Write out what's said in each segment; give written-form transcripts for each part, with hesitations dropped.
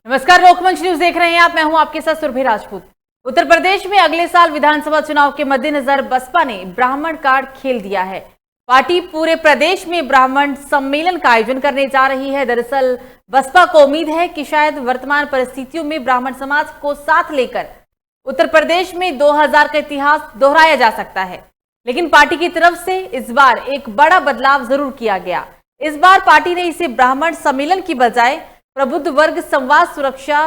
नमस्कार, लोकमंच न्यूज देख रहे हैं आप। मैं हूं आपके साथ सुरभि राजपूत। उत्तर प्रदेश में अगले साल विधानसभा चुनाव के मद्देनजर बसपा ने ब्राह्मण कार्ड खेल दिया है। पार्टी पूरे प्रदेश में ब्राह्मण सम्मेलन का आयोजन करने जा रही है। दरअसल बसपा को उम्मीद है कि शायद वर्तमान परिस्थितियों में ब्राह्मण समाज को साथ लेकर उत्तर प्रदेश में 2000 का इतिहास दोहराया जा सकता है। लेकिन पार्टी की तरफ से इस बार एक बड़ा बदलाव जरूर किया गया। इस बार पार्टी ने इसे ब्राह्मण सम्मेलन की बजाय प्रबुद्ध वर्ग संवाद सुरक्षा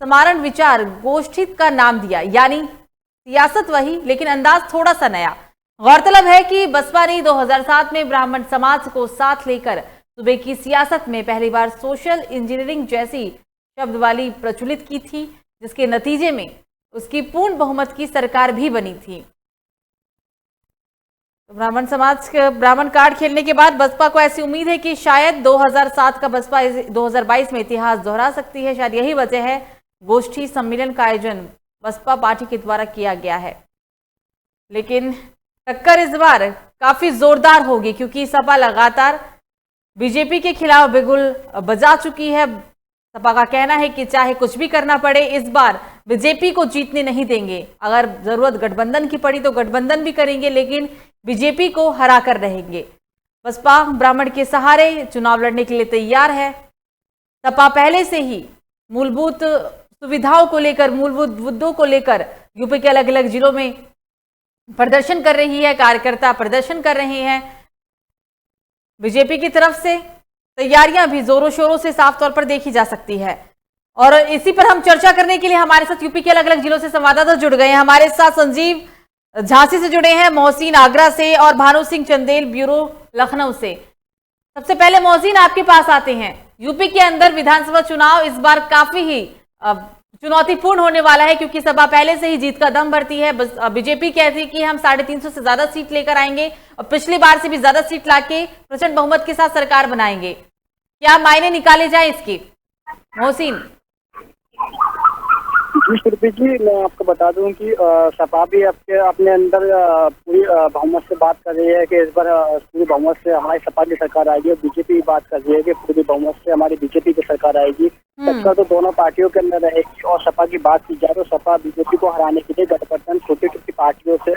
समारण विचार गोष्ठी का नाम दिया। यानी सियासत वही, लेकिन अंदाज थोड़ा सा नया। गौरतलब है कि बसपा ने 2007 में ब्राह्मण समाज को साथ लेकर सूबे की सियासत में पहली बार सोशल इंजीनियरिंग जैसी शब्दवाली प्रचलित की थी, जिसके नतीजे में उसकी पूर्ण बहुमत की सरकार भी बनी थी। ब्राह्मण समाज के ब्राह्मण कार्ड खेलने के बाद बसपा को ऐसी उम्मीद है कि शायद 2007 का बसपा 2022 में इतिहास दोहरा सकती है। शायद यही वजह है गोष्ठी सम्मेलन का आयोजन बसपा पार्टी के द्वारा किया गया है। लेकिन टक्कर इस बार काफी जोरदार होगी, क्योंकि सपा लगातार बीजेपी के खिलाफ बिगुल बजा चुकी है। सपा का कहना है कि चाहे कुछ भी करना पड़े, इस बार बीजेपी को जीतने नहीं देंगे। अगर जरूरत गठबंधन की पड़ी तो गठबंधन भी करेंगे, लेकिन बीजेपी को हरा कर रहेंगे। बसपा ब्राह्मण के सहारे चुनाव लड़ने के लिए तैयार है। सपा पहले से ही मूलभूत सुविधाओं को लेकर, मूलभूत मुद्दों को लेकर यूपी के अलग अलग जिलों में प्रदर्शन कर रही है। कार्यकर्ता प्रदर्शन कर रहे हैं। बीजेपी की तरफ से तैयारियां भी जोरों शोरों से साफ तौर पर देखी जा सकती है। और इसी पर हम चर्चा करने के लिए हमारे साथ यूपी के अलग अलग जिलों से संवाददाता जुड़ गए हैं। हमारे साथ संजीव झांसी से जुड़े हैं, मोहसिन आगरा से और भानु सिंह चंदेल ब्यूरो लखनऊ से। सबसे पहले मोहसिन, आपके पास आते हैं। यूपी के अंदर विधानसभा चुनाव इस बार काफी ही चुनौतीपूर्ण होने वाला है, क्योंकि सपा पहले से ही जीत का दम भरती है। बीजेपी कहती है कि हम 350 से ज्यादा सीट लेकर आएंगे और पिछली बार से भी ज्यादा सीट लाके प्रचंड बहुमत के साथ सरकार बनाएंगे। क्या मायने निकाले जाए इसके, मोहसिन? जी सुरभि जी, मैं आपको बता दूं कि सपा भी अपने अंदर पूरी बहुमत से बात कर रही है कि इस बार पूरी बहुमत से हमारी सपा की सरकार आएगी, और बीजेपी बात कर रही है कि पूरी बहुमत से हमारी बीजेपी की सरकार आएगी। टक्कर तो दोनों पार्टियों के अंदर रहेगी। और सपा की बात की जाए तो सपा बीजेपी को हराने के लिए गठबंधन छोटी छोटी पार्टियों से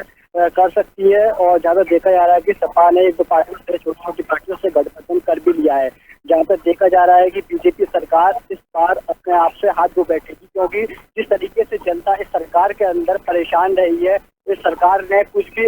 कर सकती है। और ज्यादा देखा जा रहा है कि सपा ने एक दो पार्टियों से, छोटी छोटी पार्टियों से गठबंधन कर भी लिया है। जहाँ तक देखा जा रहा है कि बीजेपी सरकार इस बार अपने आप से हाथ धो बैठेगी, क्योंकि जिस तरीके से जनता इस सरकार के अंदर परेशान रही है, इस सरकार ने कुछ भी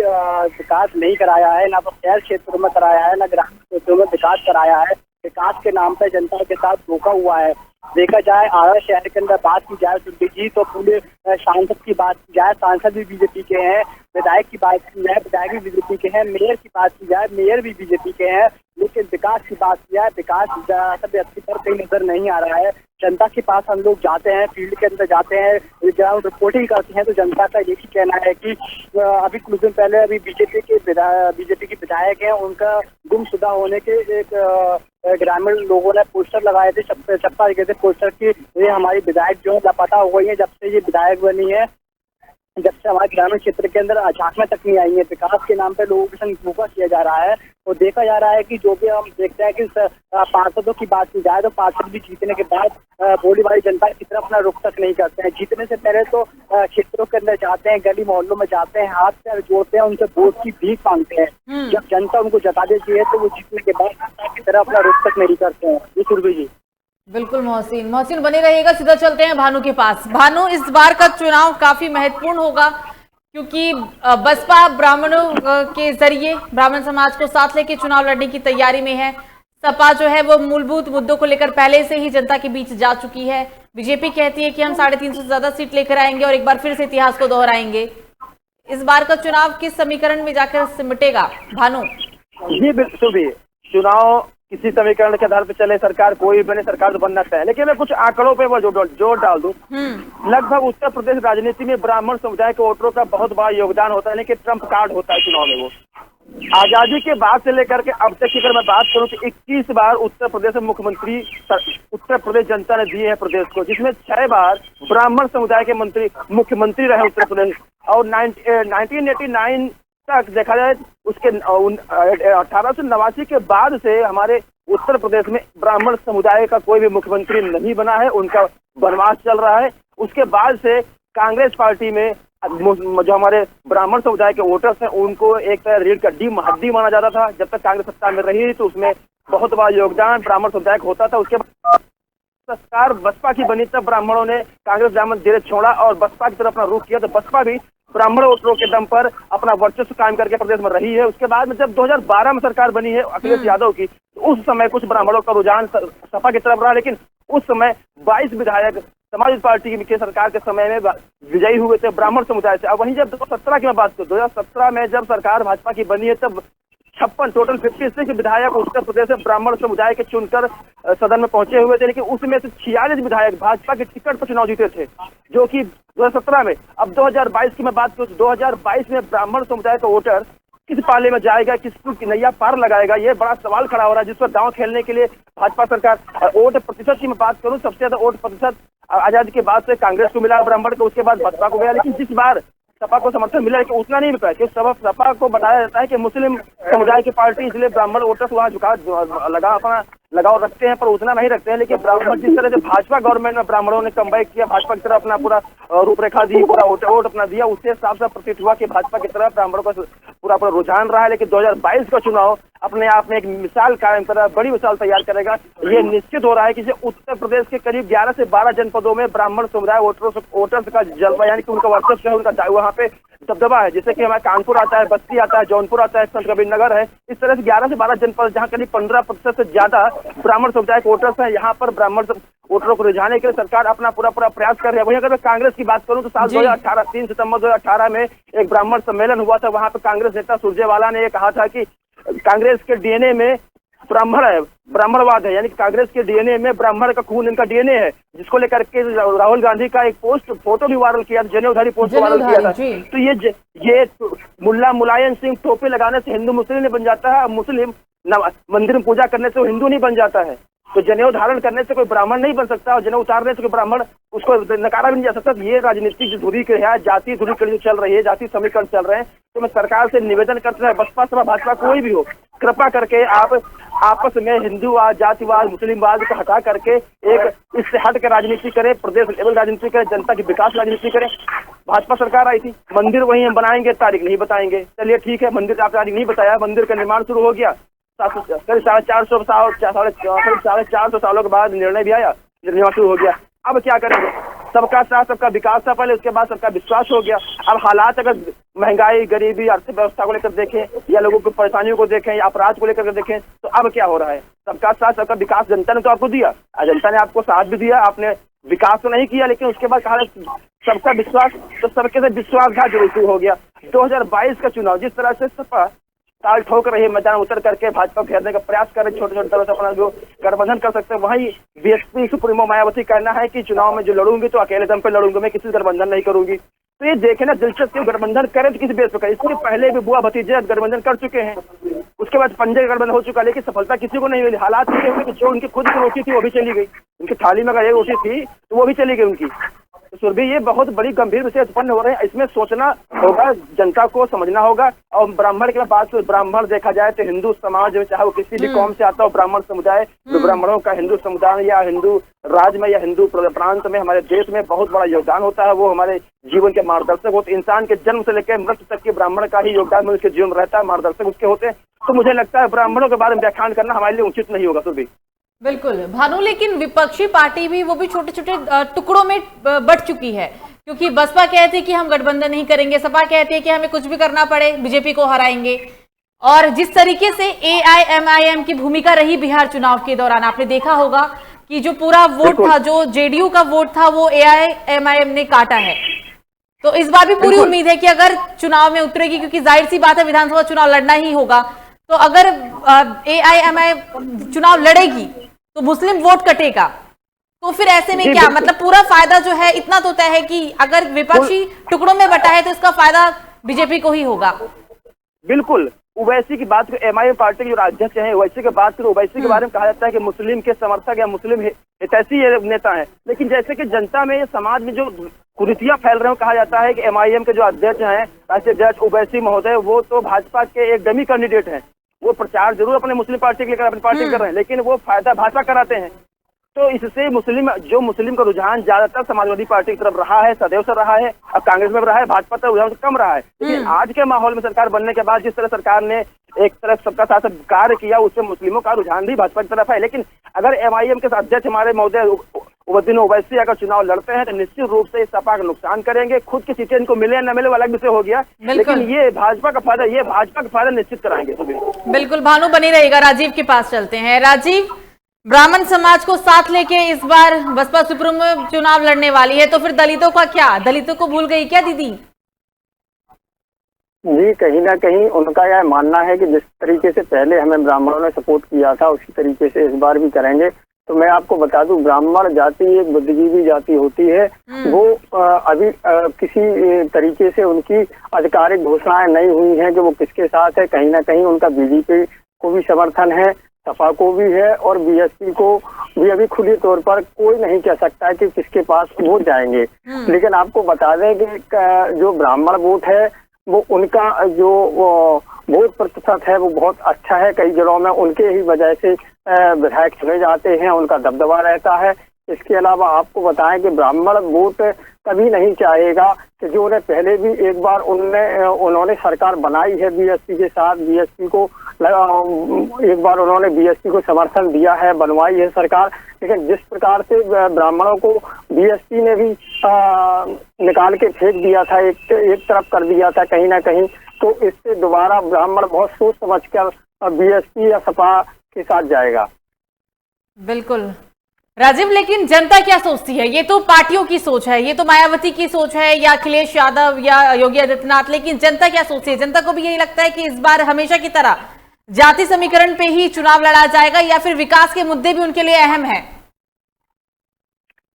विकास नहीं कराया है, ना तो शहर क्षेत्रों में कराया है, ना ग्रामीण क्षेत्रों में विकास कराया है। विकास के नाम पर जनता के साथ धोखा हुआ है। देखा जाए आरा शहर के अंदर बात की जाए सुरभि जी, तो पूरे सांसद की बात की जाए, सांसद भी बीजेपी के हैं। विधायक की बात की जाए, विधायक भी बीजेपी के हैं। मेयर की बात की जाए, मेयर भी बीजेपी के हैं। लेकिन विकास की बात की जाए, विकास सब व्यक्ति पर कहीं नजर नहीं आ रहा है। जनता के पास हम लोग जाते हैं, फील्ड के अंदर जाते हैं, ग्राउंड रिपोर्टिंग करते हैं, तो जनता का यही कहना है कि अभी कुछ दिन पहले अभी बीजेपी के विधायक हैं, उनका गुमशुदा होने के एक ग्रामीण लोगों ने पोस्टर लगाए थे, छप्पा गए थे पोस्टर की ये हमारी विधायक जो है लापता हो गई है। जब से ये विधायक बनी है, जब से हमारे ग्रामीण क्षेत्र के अंदर झांकना तक नहीं आई है। विकास के नाम पे लोगों के संग धोखा किया जा रहा है। और देखा जा रहा है कि जो भी हम देखते हैं कि पार्षदों की बात की जाए तो पार्षद भी जीतने के बाद भोली भाली जनता की तरफ अपना रुख तक नहीं करते हैं। जीतने से पहले तो क्षेत्रों के अंदर जाते हैं, गली मोहल्लों में जाते हैं, हाथ पैर जोड़ते हैं, उनसे वोट की भीख मांगते हैं। जब जनता उनको जता देती है तो वो जीतने के बाद जनता की तरफ अपना रुख तक नहीं करते हैं। ये सुरभि जी। बिल्कुल मोहसिन बने रहिएगा। सीधा चलते हैं भानु के पास। भानु, इस बार का चुनाव काफी महत्वपूर्ण होगा, क्योंकि बसपा ब्राह्मणों के जरिए ब्राह्मण समाज को साथ लेके चुनाव लड़ने की तैयारी में है। सपा जो है वो मूलभूत मुद्दों को लेकर पहले से ही जनता के बीच जा चुकी है। बीजेपी कहती है कि हम 350 से ज्यादा सीट लेकर आएंगे और एक बार फिर से इतिहास को दोहराएंगे। इस बार का चुनाव किस समीकरण में जाकर सिमटेगा, भानु? जी बिल्कुल, चुनाव किसी समीकरण के आधार पर चले, सरकार कोई बने, सरकार तो बनना चाहिए। लेकिन मैं कुछ आंकड़ों पे वो जोर डाल दूं। लगभग उत्तर प्रदेश राजनीति में ब्राह्मण समुदाय के वोटरों का बहुत बड़ा योगदान होता है, लेकिन ट्रम्प कार्ड होता है चुनाव में। वो आजादी के बाद से लेकर के अब तक की अगर मैं बात करूं तो 21 बार उत्तर प्रदेश में उत्तर प्रदेश जनता ने दिए हैं प्रदेश को, जिसमें 6 बार ब्राह्मण समुदाय के मुख्यमंत्री रहे उत्तर प्रदेश। और 1989 तक देखा जाए उसके 1889 के बाद से हमारे उत्तर प्रदेश में ब्राह्मण समुदाय का कोई भी मुख्यमंत्री नहीं बना है, उनका वनवास चल रहा है। उसके बाद से कांग्रेस पार्टी में जो हमारे ब्राह्मण समुदाय के वोटर्स हैं उनको एक तरह रीढ़ का हड्डी माना जाता था। जब तक कांग्रेस सत्ता में रही तो उसमें बहुत बड़ा योगदान ब्राह्मण समुदाय का होता था। उसके बाद सरकार बसपा की बनी तब ब्राह्मणों ने कांग्रेस ब्राह्मण धीरे छोड़ा और बसपा की तरफ अपना रुख किया, तो बसपा भी ब्राह्मण वोटरों के दम पर अपना वर्चस्व कायम करके प्रदेश में रही है। उसके बाद में जब 2012 में सरकार बनी है अखिलेश यादव की, तो उस समय कुछ ब्राह्मणों का रुझान सपा की तरफ रहा, लेकिन उस समय 22 विधायक समाजवादी पार्टी की सरकार के समय में विजयी हुए थे ब्राह्मण समुदाय से। अब वहीं जब 2017 की मैं बात करूं, 2017 में जब सरकार भाजपा की बनी है तब 56 टोटल 56 विधायक उत्तर प्रदेश में ब्राह्मण समुदाय के चुनकर सदन में पहुंचे हुए थे, लेकिन उसमें से 46 विधायक भाजपा के टिकट पर चुनाव जीते थे, जो कि 2017 में। अब 2022 की मैं बात करूं, 2022 में ब्राह्मण समुदाय का वोटर किस पाले में जाएगा, किस नैया पार लगाएगा, ये बड़ा सवाल खड़ा हो रहा है, जिस पर दांव खेलने के लिए भाजपा सरकार। वोट प्रतिशत की मैं बात करूं, सबसे ज्यादा वोट प्रतिशत आजादी के बाद से कांग्रेस को मिला ब्राह्मण को, उसके बाद भाजपा को गया, लेकिन जिस बार सपा को समर्थन मिला लेकिन उतना नहीं मिल पाया, क्योंकि सपा को बताया जाता है कि मुस्लिम समुदाय की पार्टी, इसलिए ब्राह्मण वोटर्स वहाँ अपना लगाव रखते हैं, पर उतना नहीं रखते हैं। लेकिन ब्राह्मण जिस तरह से भाजपा गवर्नमेंट में ब्राह्मणों ने कम बैक किया, भाजपा की तरफ अपना पूरा रूपरेखा दी, पूरा वोट अपना दिया, उससे साफ साफ प्रतीत हुआ कि भाजपा की तरफ ब्राह्मणों का पूरा रुझान रहा है। लेकिन 2022 का चुनाव अपने आप में एक मिसाल कायम कर रहा है, बड़ी मिसाल तैयार करेगा। ये निश्चित हो रहा है कि उत्तर प्रदेश के करीब 11 से 12 जनपदों में ब्राह्मण समुदाय वोटर्स का जलवा, यानी कि उनका वर्चस्व है, उनका वहाँ पे दबदबा है। जैसे कि हमारे कानपुर आता है, बस्ती आता है, जौनपुर आता है, संत कबीरनगर है, इस तरह से 11 से 12 जनपद जहाँ करीब 15% से ज्यादा ब्राह्मण समुदाय के वोटर्स हैं, यहाँ पर ब्राह्मण वोटरों को रिझाने के लिए सरकार अपना पूरा प्रयास कर रही है। वहीं अगर मैं कांग्रेस की बात करूं तो साल 2018 3 सितंबर 2018 में एक ब्राह्मण सम्मेलन हुआ था, वहां पर कांग्रेस नेता सुरजेवाला ने ये कहा था कि कांग्रेस के डीएनए में ब्राह्मणवाद है, यानी कि कांग्रेस के डीएनए में ब्राह्मण का खून इनका डीएनए है, जिसको लेकर के राहुल गांधी का एक फोटो भी वायरल किया, जनेऊधारी पोस्ट वायरल किया था। तो ये मुल्ला मुलायम सिंह टोपी लगाने से हिंदू मुस्लिम नहीं बन जाता है, मुस्लिम मंदिर में पूजा करने से वो हिंदू नहीं बन जाता है। तो जनेऊ धारण करने से कोई ब्राह्मण नहीं बन सकता और जनेऊ उतारने से कोई ब्राह्मण उसको नकारा भी नहीं जा सकता। ये राजनीतिक ध्रुवीकरण है, जाति ध्रुवीकरण जो चल रही है, जाति समीकरण चल रहे हैं। तो मैं सरकार से निवेदन करता है, बसपा सपा भाजपा कोई भी हो, कृपा करके आप आपस में हिंदूवाद, जातिवाद, मुस्लिमवाद को हटा करके एक इससे हट के राजनीति करें, प्रदेश लेवल राजनीति करें, जनता की विकास राजनीति करें। भाजपा सरकार आई थी, मंदिर वही हम बनाएंगे, तारीख नहीं बताएंगे, चलिए ठीक है, मंदिर का तारीख नहीं बताया, मंदिर का निर्माण शुरू हो गया, करीब 450 सालों के बाद निर्णय भी आया, निर्णय शुरू हो गया। अब क्या करेंगे, सबका साथ सबका विकास था पहले, उसके बाद सबका विश्वास हो गया। अब हालात अगर महंगाई, गरीबी, अर्थव्यवस्था को लेकर देखें या लोगों की परेशानियों को देखें या अपराध को लेकर देखें, तो अब क्या हो रहा है, सबका साथ सबका विकास जनता ने तो आपको दिया, जनता ने आपको साथ भी दिया, आपने विकास तो नहीं किया, लेकिन उसके बाद कहा सबका विश्वास, तो सबके से विश्वासघात जरूर शुरू हो गया। 2022 का चुनाव जिस तरह से सपा ताल ठोक रही, मैदान उतर करके भाजपा घेरने का प्रयास कर रहे, छोटे छोटे दलों से अपना जो गठबंधन कर सकते हैं, वहीं बीएसपी सुप्रीमो मायावती कहना है कि चुनाव में जो लड़ूंगी तो अकेले दम पे लड़ूंगी, मैं किसी गठबंधन नहीं करूंगी। तो ये देखे ना दिलचस्प, गठबंधन करें तो किसी बेस पर करें। इसके पहले भी बुआ भतीजे गठबंधन कर चुके हैं, उसके बाद पंजे का गठबंधन हो चुका, लेकिन सफलता किसी को नहीं मिली। हालात ये हुए कि जो उनकी खुद की रोटी थी वो भी चली गई, उनकी थाली में अगर एक रोटी थी तो वो भी चली गई उनकी। तो सुरभि ये बहुत बड़ी गंभीर विषय उत्पन्न हो रहे हैं, इसमें सोचना होगा, जनता को समझना होगा। और ब्राह्मण के बात, ब्राह्मण देखा जाए तो हिंदू समाज में, चाहे वो किसी भी कौम से आता हो, ब्राह्मण समुदाय, तो ब्राह्मणों का हिंदू समुदाय या हिंदू राज्य में या हिंदू प्रांत में, हमारे देश में बहुत बड़ा योगदान होता है। वो हमारे जीवन के मार्गदर्शक होते, इंसान के जन्म से लेकर मृत्यु तक के ब्राह्मण का ही योगदान में उसके जीवन रहता है, मार्गदर्शक उसके होते हैं। तो मुझे लगता है ब्राह्मणों के बारे में व्याख्यान करना हमारे लिए उचित नहीं होगा। सुरभि बिल्कुल भानु, लेकिन विपक्षी पार्टी भी वो भी छोटे छोटे टुकड़ों में बट चुकी है, क्योंकि बसपा कहती है कि हम गठबंधन नहीं करेंगे, सपा कहती है कि हमें कुछ भी करना पड़े बीजेपी को हराएंगे। और जिस तरीके से एआईएमआईएम की भूमिका रही बिहार चुनाव के दौरान, आपने देखा होगा कि जो पूरा वोट था, जो जेडीयू का वोट था, वो एआईएमआईएम ने काटा है। तो इस बार भी पूरी उम्मीद है कि अगर चुनाव में उतरेगी, क्योंकि जाहिर सी बात है विधानसभा चुनाव लड़ना ही होगा, तो अगर एआईएमआईएम चुनाव लड़ेगी तो मुस्लिम वोट कटेगा। तो फिर ऐसे में क्या मतलब, पूरा फायदा जो है इतना तो तय है कि अगर विपक्षी टुकड़ों में बटा है तो इसका फायदा बीजेपी को ही होगा। बिल्कुल, ओवैसी की बात करें, एमआईएम पार्टी के जो अध्यक्ष हैं ओवैसी की बात करें, ओवैसी के बारे में कहा जाता है कि मुस्लिम के समर्थक या मुस्लिम हितैषी नेता है। लेकिन जैसे कि जनता में, समाज में जो कुरीतियां फैल रहे हैं, कहा जाता है कि एमआईएम के जो अध्यक्ष हैं, राष्ट्रीय अध्यक्ष ओवैसी महोदय, वो तो भाजपा के एक डमी कैंडिडेट हैं। वो प्रचार जरूर अपने मुस्लिम पार्टी के लेकर अपनी पार्टी कर रहे हैं, लेकिन वो फायदा भाजपा कराते हैं। तो इससे मुस्लिम का रुझान ज्यादातर समाजवादी पार्टी की तरफ रहा है, सदैव से रहा है। अब कांग्रेस में भी रहा है, भाजपा तो रुझान कम रहा है। लेकिन आज के माहौल में सरकार बनने के बाद जिस तरह सरकार ने एक तरफ सबका साथ कार्य किया, उससे मुस्लिमों का रुझान भी भाजपा की तरफ है। लेकिन अगर MIM के अध्यक्ष हमारे महोदय उद्दीन ओवैसी अगर चुनाव लड़ते हैं तो निश्चित रूप से सपा का नुकसान करेंगे। खुद की सीटें इनको मिले न मिले वो अलग विषय हो गया, लेकिन ये भाजपा का फायदा निश्चित कराएंगे। बिल्कुल भानु बनी रहेगा। राजीव के पास चलते हैं। राजीव, ब्राह्मण समाज को साथ लेके इस बार बसपा सुप्रीमो चुनाव लड़ने वाली है, तो फिर दलितों का क्या? दलितों को भूल गई क्या दीदी? जी, कहीं ना कहीं उनका यह मानना है कि जिस तरीके से पहले हमें ब्राह्मणों ने सपोर्ट किया था उसी तरीके से इस बार भी करेंगे। तो मैं आपको बता दूं, ब्राह्मण जाति एक बुद्धिजीवी जाति होती है। वो अभी किसी तरीके से उनकी आधिकारिक घोषणाएं नहीं हुई हैं कि वो किसके साथ है। कहीं ना कहीं उनका बीजेपी को भी समर्थन है, सपा को भी है, और BSP को भी अभी खुली तौर पर कोई नहीं कह सकता कि किसके पास वो जाएंगे। लेकिन आपको बता दें कि जो ब्राह्मण वोट है वो उनका जो वोट प्रतिशत है वो बहुत अच्छा है। कई जिलों में उनके ही वजह से विधायक चुने जाते हैं, उनका दबदबा रहता है। इसके अलावा आपको बताएं कि ब्राह्मण वोट कभी नहीं चाहेगा कि जो उन्हें पहले भी एक बार उन्होंने सरकार बनाई है BSP के साथ, BSP को एक बार उन्होंने BSP को समर्थन दिया है, बनवाई है सरकार। लेकिन जिस प्रकार से ब्राह्मणों को BSP ने भी निकाल के फेंक दिया था, एक तरफ कर दिया था कहीं ना कहीं, तो इससे दोबारा ब्राह्मण बहुत सोच समझ कर BSP या सपा के साथ जाएगा। बिल्कुल राजीव, लेकिन जनता क्या सोचती है? ये तो पार्टियों की सोच है, ये तो मायावती की सोच है या अखिलेश यादव या योगी आदित्यनाथ, लेकिन जनता क्या सोचती है? जनता को भी यही लगता है कि इस बार हमेशा की तरह जाति समीकरण पे ही चुनाव लड़ा जाएगा, या फिर विकास के मुद्दे भी उनके लिए अहम है?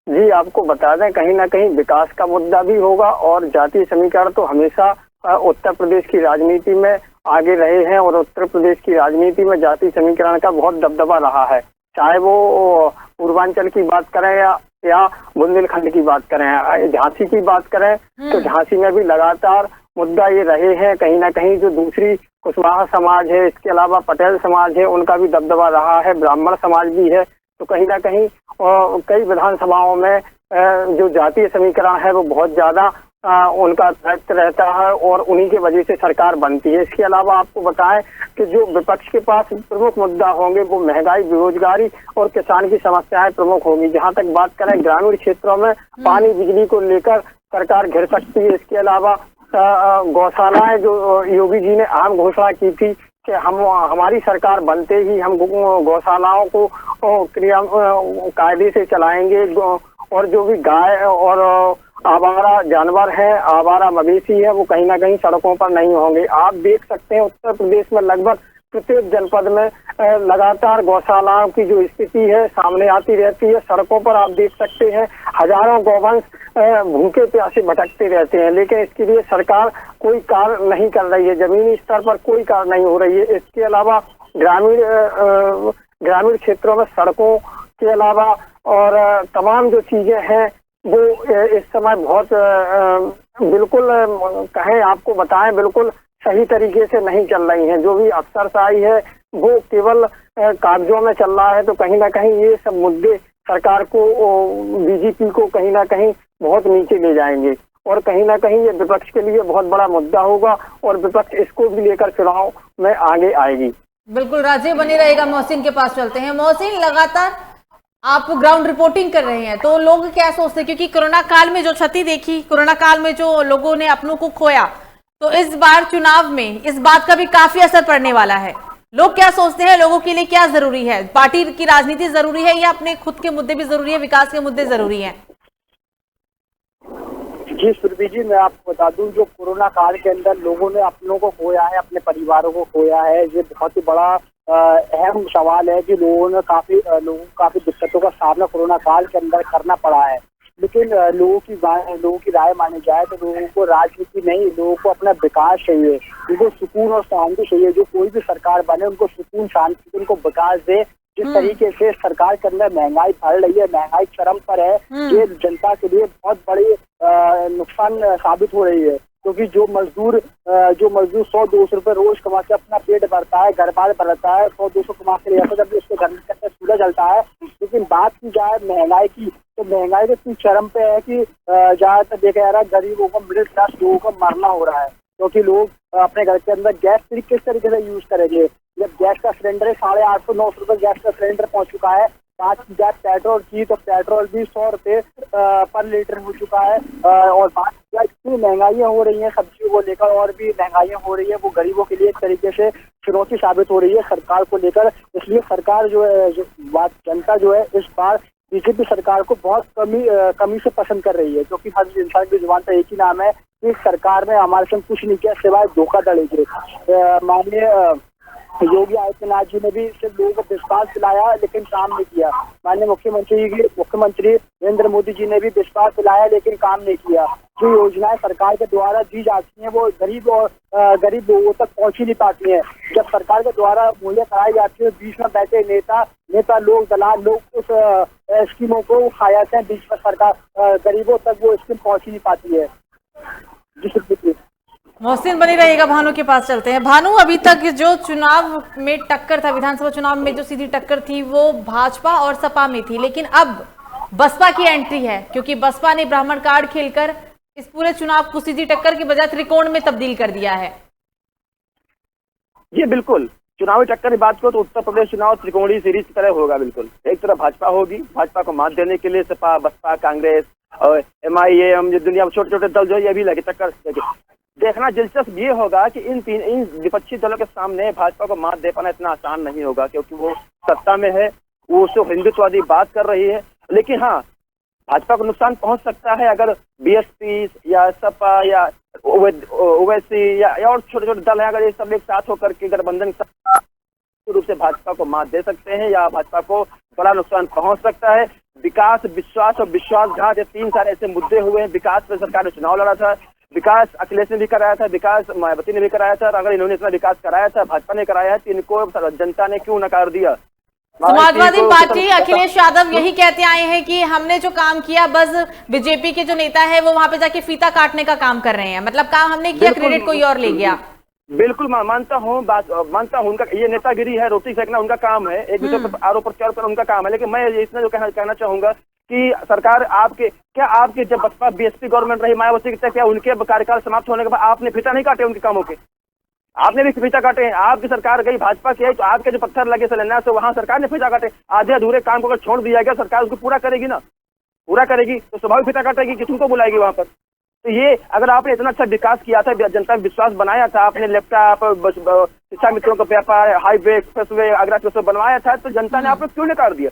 जी, आपको बता दें कहीं ना कहीं विकास का मुद्दा भी होगा, और जातीय समीकरण तो हमेशा उत्तर प्रदेश की राजनीति में आगे रहे हैं, और उत्तर प्रदेश की राजनीति में जातीय समीकरण का बहुत दबदबा रहा है। चाहे वो पूर्वांचल की बात करें या बुंदेलखंड की बात करें, झांसी की बात करें तो झांसी में भी लगातार मुद्दा ये रहे हैं। कहीं ना कहीं जो दूसरी कुशवाहा समाज है, इसके अलावा पटेल समाज है, उनका भी दबदबा रहा है, ब्राह्मण समाज भी है। तो कहीं ना कहीं कई विधानसभाओं में जो जातीय समीकरण है वो बहुत ज्यादा उनका दायित्व रहता है, और उन्हीं की वजह से सरकार बनती है। इसके अलावा आपको बताएं कि जो विपक्ष के पास प्रमुख मुद्दा होंगे वो महंगाई, बेरोजगारी और किसान की समस्याएं प्रमुख होंगी। जहां तक बात करें ग्रामीण क्षेत्रों में पानी बिजली को लेकर सरकार घिर सकती है। इसके अलावा गौशालाएं, जो योगी जी ने अहम घोषणा की थी कि हमारी सरकार बनते ही हम गौशालाओं को कायदे से चलाएंगे, और जो भी गाय और आवारा जानवर है, आवारा मवेशी है, वो कहीं ना कहीं सड़कों पर नहीं होंगे। आप देख सकते हैं उत्तर प्रदेश में लगभग प्रत्येक जनपद में लगातार गौशालाओं की जो स्थिति है सामने आती रहती है। सड़कों पर आप देख सकते हैं हजारों गौवंश भूखे प्यासे भटकते रहते हैं, लेकिन इसके लिए सरकार कोई कार्य नहीं कर रही है, जमीनी स्तर पर कोई कार्य नहीं हो रही है। इसके अलावा ग्रामीण क्षेत्रों में सड़कों के अलावा और तमाम जो चीजें हैं वो इस समय बहुत बिल्कुल कहें आपको बताएं बिल्कुल सही तरीके से नहीं चल रही हैं। जो भी अफसरशाही है वो केवल कागजों में चल रहा है। तो कहीं ना कहीं ये सब मुद्दे सरकार को, BJP को कहीं ना कहीं बहुत नीचे ले जाएंगे, और कहीं ना कहीं ये विपक्ष के लिए बहुत बड़ा मुद्दा होगा, और विपक्ष इसको भी लेकर चुनाव में आगे आएगी। बिल्कुल राजीव बनी रहेगा। मोहसिन के पास चलते हैं। मोहसिन, लगातार आप ग्राउंड रिपोर्टिंग कर रहे हैं, तो लोग क्या सोचते हैं? क्योंकि कोरोना काल में जो क्षति देखी, कोरोना काल में जो लोगों ने अपनों को खोया, तो इस बार चुनाव में इस बात का भी काफी असर पड़ने वाला है। लोग क्या सोचते हैं? लोगों के लिए क्या जरूरी है? पार्टी की राजनीति जरूरी है या अपने खुद के मुद्दे भी जरूरी है, विकास के मुद्दे जरूरी हैं? जी सुरभि जी, मैं आपको बता दूं, जो कोरोना काल के अंदर लोगों ने अपनों को खोया है, अपने परिवारों को खोया है, ये बहुत ही बड़ा अहम सवाल है कि लोगों को काफी दिक्कतों का सामना कोरोना काल के अंदर करना पड़ा है। लेकिन लोगों की राय मानी जाए तो लोगों को राजनीति नहीं, लोगों को अपना विकास चाहिए, उनको सुकून और शांति चाहिए। जो कोई भी सरकार बने उनको सुकून शांति, उनको विकास दे। जिस तरीके से सरकार के अंदर महंगाई बढ़ रही है, महंगाई चरम पर है, ये जनता के लिए बहुत बड़ी नुकसान साबित हो रही है। क्योंकि जो मजदूर 100-200 रुपए रोज कमा के अपना पेट भरता है, घर बार भरता है, 100-200 कमा के ले जाता है, जब उसके घर में चूल्हा जलता है। लेकिन बात की जाए महंगाई की, तो महंगाई तो इतनी चरम पे है कि ज्यादातर देखा जा रहा है गरीबों को, मिडिल क्लास लोगों को मरना हो रहा है, क्योंकि लोग अपने घर के अंदर गैस किस तरीके से यूज करेंगे। जब गैस का सिलेंडर 850-900 रुपए गैस का सिलेंडर पहुंच चुका है, 5 की जाए पेट्रोल की, तो पेट्रोल भी 100 रुपए पर लीटर हो चुका है। और बात इतनी महंगाइयाँ हो रही हैं सब्जियों को लेकर, और भी महंगाइयाँ हो रही है, वो गरीबों के लिए एक तरीके से चुनौती साबित हो रही है सरकार को लेकर। इसलिए सरकार जो है, जनता जो है इस बार बीजेपी सरकार को बहुत कमी से पसंद कर रही है, क्योंकि हर इंसान की जुबान पर एक ही नाम है कि सरकार ने हमारे संग कुछ नहीं किया सिवाय धोखाधड़ी के। माननीय योगी आदित्यनाथ जी ने भी सिर्फ लोगों को विश्वास दिलाया लेकिन काम नहीं किया। माननीय मुख्यमंत्री नरेंद्र मोदी जी ने भी विश्वास दिलाया लेकिन काम नहीं किया। जो योजनाएं सरकार के द्वारा दी जाती हैं वो गरीब लोगों तक पहुंच ही नहीं पाती हैं। जब सरकार के द्वारा मुहैया कराई जाती है, बीच में बैठे नेता लोग, दलाल लोग उस स्कीमों को खा जाते हैं, बीच में सरकार गरीबों तक वो स्कीम पहुंच ही नहीं पाती है। जी मोहसिन बनी रहेगा, भानु के पास चलते हैं। भानु, अभी तक जो चुनाव में टक्कर था, विधानसभा चुनाव में जो सीधी टक्कर थी वो भाजपा और सपा में थी, लेकिन अब बसपा की एंट्री है, क्योंकि बसपा ने ब्राह्मण कार्ड खेलकर इस पूरे चुनाव को सीधी टक्कर की बजाय त्रिकोण में तब्दील कर दिया है। जी बिल्कुल, चुनावी टक्कर की बात करो तो उत्तर प्रदेश चुनाव त्रिकोणीय सीरीज की तरह होगा। बिल्कुल, एक तरफ भाजपा होगी, भाजपा को मात देने के लिए सपा, बसपा, कांग्रेस और MIM, जो दुनिया में छोटे छोटे दल जो ये भी लगे टक्कर। देखना दिलचस्प ये होगा कि इन विपक्षी दलों के सामने भाजपा को मात दे पाना इतना आसान नहीं होगा, क्योंकि वो सत्ता में है, वो उससे हिंदुत्ववादी बात कर रही है। लेकिन हाँ, भाजपा को नुकसान पहुंच सकता है अगर BSP या सपा या ओवैसी या और छोटे छोटे दल हैं, अगर ये सब एक साथ होकर के गठबंधन रूप से भाजपा को मात दे सकते हैं या भाजपा को बड़ा नुकसान पहुंच सकता है। विकास, विश्वास और विश्वासघात, ये 3 सारे ऐसे मुद्दे हुए हैं। विकास पर सरकार ने चुनाव लड़ा था, विकास अखिलेश ने भी कराया था, विकास मायावती ने भी कराया था, और अगर इन्होंने इतना विकास कराया था, भाजपा ने कराया है, तो इनको जनता ने क्यों नकार दिया। समाजवादी पार्टी अखिलेश यादव यही कहते आए हैं कि हमने जो काम किया, बस बीजेपी के जो नेता है वो वहां पे जाके फीता काटने का काम कर रहे हैं, मतलब काम हमने किया, क्रेडिट कोई और ले गया। बिल्कुल मानता हूँ उनका ये नेतागिरी है, रोटी फेंकना उनका काम है, एक दूसरे पर आरोप प्रत्यारोप करना उनका काम है। लेकिन मैं इतना जो कहना चाहूंगा कि सरकार आपके जब बसपा BSP गवर्नमेंट रही, मायावती की, क्या उनके कार्यकाल समाप्त होने के बाद आपने फीता नहीं काटे उनके कामों के? आपने भी फीता काटे हैं। आपकी सरकार गई भाजपा की है, तो आपके जो पत्थर लगे शिलान्यास से वहां सरकार ने फीता काटे। आधे अधूरे काम को अगर छोड़ दिया गया, सरकार उसको पूरा करेगी ना, पूरा करेगी तो स्वाभाविक फीता काटेगी कि तुमको बुलाएगी वहां पर। तो ये अगर आपने इतना अच्छा विकास किया था, जनता में विश्वास बनाया था, आपने लैपटॉप, शिक्षा मित्रों का व्यापार, हाईवे, एक्सप्रेसवे, आगरा एक्सप्रेसवे बनवाया था, तो जनता ने आपको क्यों नकार दिया?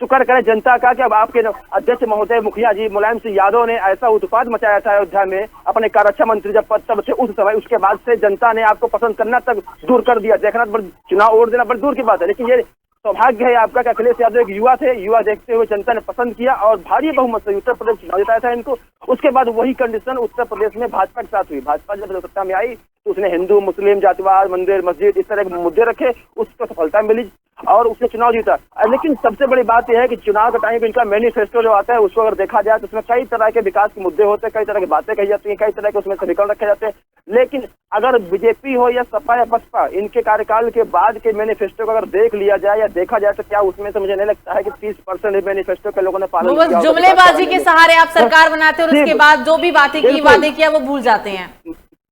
शुक्र करे जनता का कि अब आपके अध्यक्ष महोदय मुखिया जी मुलायम सिंह यादव ने ऐसा उत्पाद मचाया था अयोध्या में, अपने कार्यरक्षा मंत्री जब पद तब से उस समय, उसके बाद से जनता ने आपको पसंद करना तक दूर कर दिया। देखना चुनाव ओढ़ देना बड़ी दूर की बात है, लेकिन ये सौभाग्य है आपका कि अखिलेश यादव एक युवा थे, युवा देखते हुए जनता ने पसंद किया और भारी बहुमत से उत्तर प्रदेश चुनाव जिताया था इनको। उसके बाद वही कंडीशन उत्तर प्रदेश में भाजपा के साथ हुई। भाजपा जब सत्ता में आई तो उसने हिंदू मुस्लिम जातिवाद, मंदिर मस्जिद इस तरह के मुद्दे रखे, उसको सफलता मिली और उसने चुनाव जीता। लेकिन सबसे बड़ी बात यह है कि चुनाव का टाइम इनका मैनिफेस्टो जो आता है उसको अगर देखा जाए तो उसमें कई तरह के विकास के मुद्दे होते हैं, कई तरह की बातें कही जाती हैं, कई तरह के उसमें समीकरण रखे जाते हैं। लेकिन अगर बीजेपी हो या सपा या बसपा, इनके कार्यकाल के बाद के मैनिफेस्टो को अगर देख लिया जाए या देखा जाए तो क्या उसमें से मुझे नहीं लगता है कि 30% मैनिफेस्टो के लोगों ने पालन किया। जुमलेबाजी के सहारे आप सरकार बनाते और उसके बाद जो भी बातें की, वादे किया, वो भूल जाते हैं।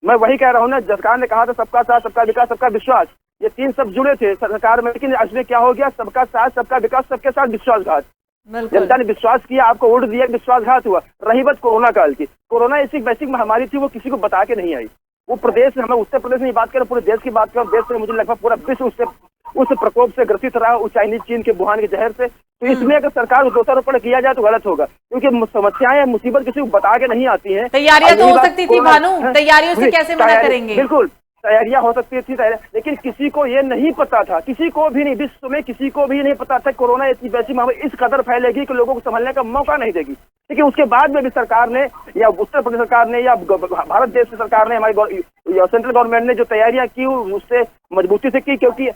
मैं वही कह रहा हूँ ना, सरकार ने कहा था सबका साथ, सबका विकास, सबका विश्वास, ये 3 सब जुड़े थे सरकार में, लेकिन इसमें क्या हो गया? सबका साथ, सबका विकास, सबके साथ विश्वासघात। जनता ने विश्वास किया, आपको वोट दिया, विश्वासघात हुआ। रही बात कोरोना काल की, कोरोना ऐसी वैश्विक महामारी थी, वो किसी को बता के नहीं आई। वो प्रदेश, हमें उत्तर प्रदेश में बात करें, पूरे देश की बात करें, देश में मुझे लगभग पूरा विश्व उस प्रकोप से ग्रसित रहा, उस चाइनीज चीन के वुहान के जहर से। तो इसमें अगर सरकार को दोषारोपण किया जाए तो गलत होगा, क्योंकि समस्याएं, मुसीबत किसी को बता के नहीं आती हैं। तैयारियां तो हो सकती थी भानु, तैयारियों से कैसे मना करेंगे? बिल्कुल तैयारियां हो सकती थी, लेकिन किसी को ये नहीं पता था, किसी को भी नहीं, विश्व में किसी को भी नहीं पता था कोरोना इतनी वैसी महामारी इस कदर फैलेगी कि लोगों को संभलने का मौका नहीं देगी। लेकिन उसके बाद में भी सरकार ने या उत्तर प्रदेश सरकार ने या भारत देश की सरकार ने, हमारी सेंट्रल गवर्नमेंट ने जो तैयारियां की उससे मजबूती से की, क्योंकि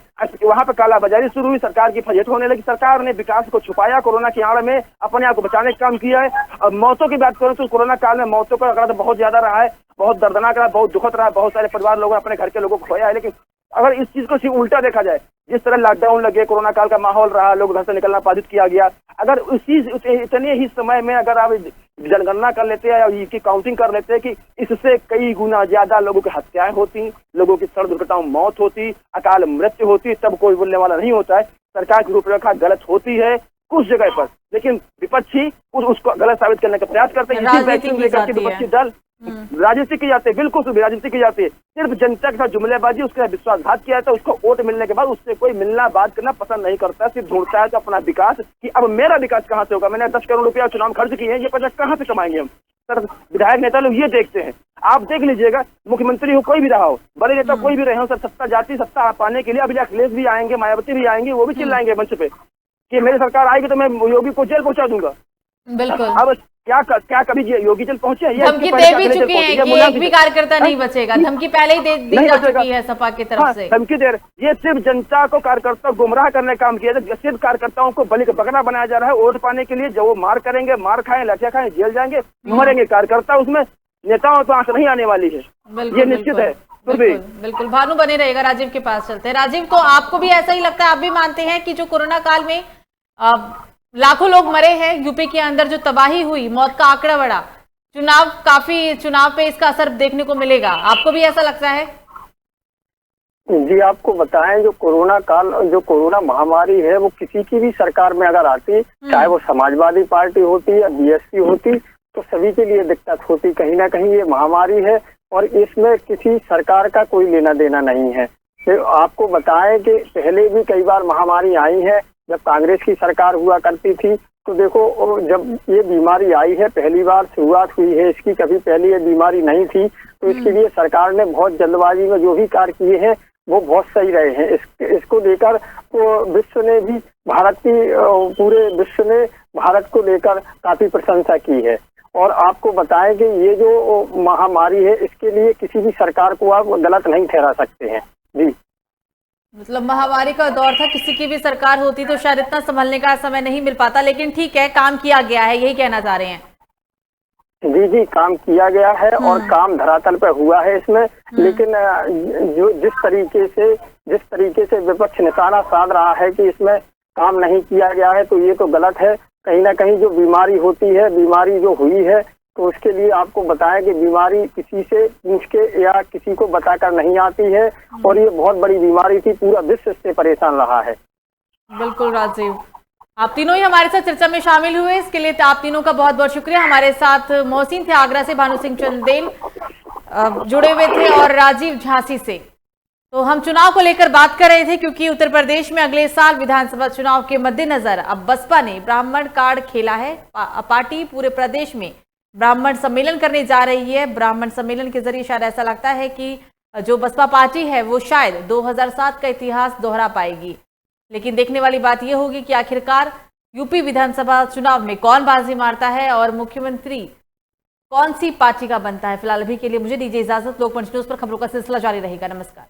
वहां पर कालाबाजारी शुरू हुई, सरकार की फजीहत होने लगी। सरकार ने विकास को छुपाया, कोरोना की आड़ में अपने आप को बचाने का काम किया है। अब मौतों की बात करें तो कोरोना काल में मौतों का आंकड़ा तो बहुत ज्यादा रहा है, बहुत दर्दनाक रहा, बहुत दुखद रहा, बहुत सारे परिवार लोगों ने अपने घर के लोगों को खोया है। लेकिन अगर इस चीज को सिर्फ उल्टा देखा जाए, जिस तरह लॉकडाउन लगे, कोरोना काल का माहौल रहा, लोग घर से निकलना बाधित किया गया, अगर उसी इतने ही समय में अगर आप जनगणना कर लेते हैं या इसकी काउंटिंग कर लेते हैं कि इससे कई गुना ज्यादा लोगों की हत्याएं होती, लोगों की सड़क दुर्घटनाओं में मौत होती, अकाल मृत्यु होती, तब कोई बोलने वाला नहीं होता है। सरकार की रूपरेखा गलत होती है कुछ जगह पर, लेकिन विपक्षी उसको गलत साबित करने का प्रयास करते हैं। विपक्षी दल राजनीति की जाती है, बिल्कुल राजनीति की जाती है। सिर्फ जनता के साथ जुमलेबाजी, उसके साथ विश्वासघात किया जाता है। उसको वोट मिलने के बाद उससे कोई मिलना बात करना पसंद नहीं करता, सिर्फ ढूंढता है तो अपना विकास, कि अब मेरा विकास कहाँ से होगा। मैंने 10 करोड़ रुपया चुनाव खर्च किए हैं, ये पैसा कहाँ से कमाएंगे हम। सर विधायक नेता लोग ये देखते हैं। आप देख लीजिएगा, मुख्यमंत्री हो कोई भी रहा हो, बड़े नेता कोई भी रहे हो, सर सत्ता जाती, सत्ता पाने के लिए अभी अखिलेश भी आएंगे, मायावती भी आएंगी, वो भी चिल्लाएंगे मंच पे कि मेरी सरकार आएगी तो मैं योगी को जेल पहुंचा दूंगा। बिल्कुल। अब क्या कभी योगी जेल पहुंचे? धमकी दे भी चुके हैं कि एक भी कार्यकर्ता नहीं बचेगा। धमकी पहले ही दी जा चुकी है सपा की तरफ से। धमकी दे रहे, ये सिर्फ जनता को, कार्यकर्ता गुमराह करने का काम किया जाए। सिर्फ कार्यकर्ताओं को बलि का बकरा बनाया जा रहा है वोट पाने के लिए। जो वो मार करेंगे, मार खाएं, लाठियां खाएं, जेल जाएंगे, मरेंगे कार्यकर्ता, उसमें नेताओं तो आंख नहीं आने वाली है, ये निश्चित है। बिल्कुल भानु बने रहेगा। राजीव के पास चलते हैं। राजीव, तो आपको भी ऐसा ही लगता है, आप भी मानते हैं कि जो कोरोना काल में लाखों लोग मरे हैं, यूपी के अंदर जो तबाही हुई, मौत का आंकड़ा बढ़ा, चुनाव पे इसका असर देखने को मिलेगा, आपको भी ऐसा लगता है? जी, आपको बताएं, जो कोरोना महामारी है, वो किसी की भी सरकार में अगर आती, चाहे वो समाजवादी पार्टी होती या बीएसपी होती, तो सभी के लिए दिक्कत होती। कहीं ना कहीं ये महामारी है और इसमें किसी सरकार का कोई लेना देना नहीं है। तो आपको बताएं कि पहले भी कई बार महामारी आई है, जब कांग्रेस की सरकार हुआ करती थी। तो देखो, जब ये बीमारी आई है, पहली बार शुरुआत हुई है इसकी, कभी पहले ये बीमारी नहीं थी, तो इसके लिए सरकार ने बहुत जल्दबाजी में जो भी कार्य किए हैं वो बहुत सही रहे हैं। इसको लेकर तो विश्व ने भी, पूरे विश्व ने भारत को लेकर काफी प्रशंसा की है। और आपको बताएं कि ये जो महामारी है, इसके लिए किसी भी सरकार को आप गलत नहीं ठहरा सकते हैं। जी, मतलब महामारी का दौर था, किसी की भी सरकार होती तो शायद इतना संभलने का समय नहीं मिल पाता, लेकिन ठीक है, काम किया गया है, यही कहना चाह रहे हैं? जी, काम किया गया है और काम धरातल पर हुआ है इसमें। लेकिन जिस तरीके से विपक्ष निशाना साध रहा है कि इसमें काम नहीं किया गया है, तो ये तो गलत है। कहीं ना कहीं जो बीमारी होती है, बीमारी जो हुई है, तो उसके लिए आपको बताएं कि बीमारी किसी से पूछ के या किसी को बताकर नहीं आती है, और ये बहुत बड़ी बीमारी थी, पूरा विश्व इससे परेशान रहा है। बिल्कुल राजीव, आप तीनों ही हमारे साथ चर्चा में शामिल हुए, इसके लिए आप तीनों का बहुत बहुत शुक्रिया। हमारे साथ मोहसिन थे आगरा से, भानु सिंह चंदेल जुड़े हुए थे, और राजीव झांसी से। तो हम चुनाव को लेकर बात कर रहे थे, क्योंकि उत्तर प्रदेश में अगले साल विधानसभा चुनाव के मद्देनजर अब बसपा ने ब्राह्मण कार्ड खेला है। पार्टी पूरे प्रदेश में ब्राह्मण सम्मेलन करने जा रही है। ब्राह्मण सम्मेलन के जरिए शायद ऐसा लगता है कि जो बसपा पार्टी है वो शायद 2007 का इतिहास दोहरा पाएगी। लेकिन देखने वाली बात यह होगी कि आखिरकार यूपी विधानसभा चुनाव में कौन बाजी मारता है और मुख्यमंत्री कौन सी पार्टी का बनता है। फिलहाल अभी के लिए मुझे दीजिए इजाजत। लोकमंच न्यूज पर खबरों का सिलसिला जारी रहेगा। नमस्कार।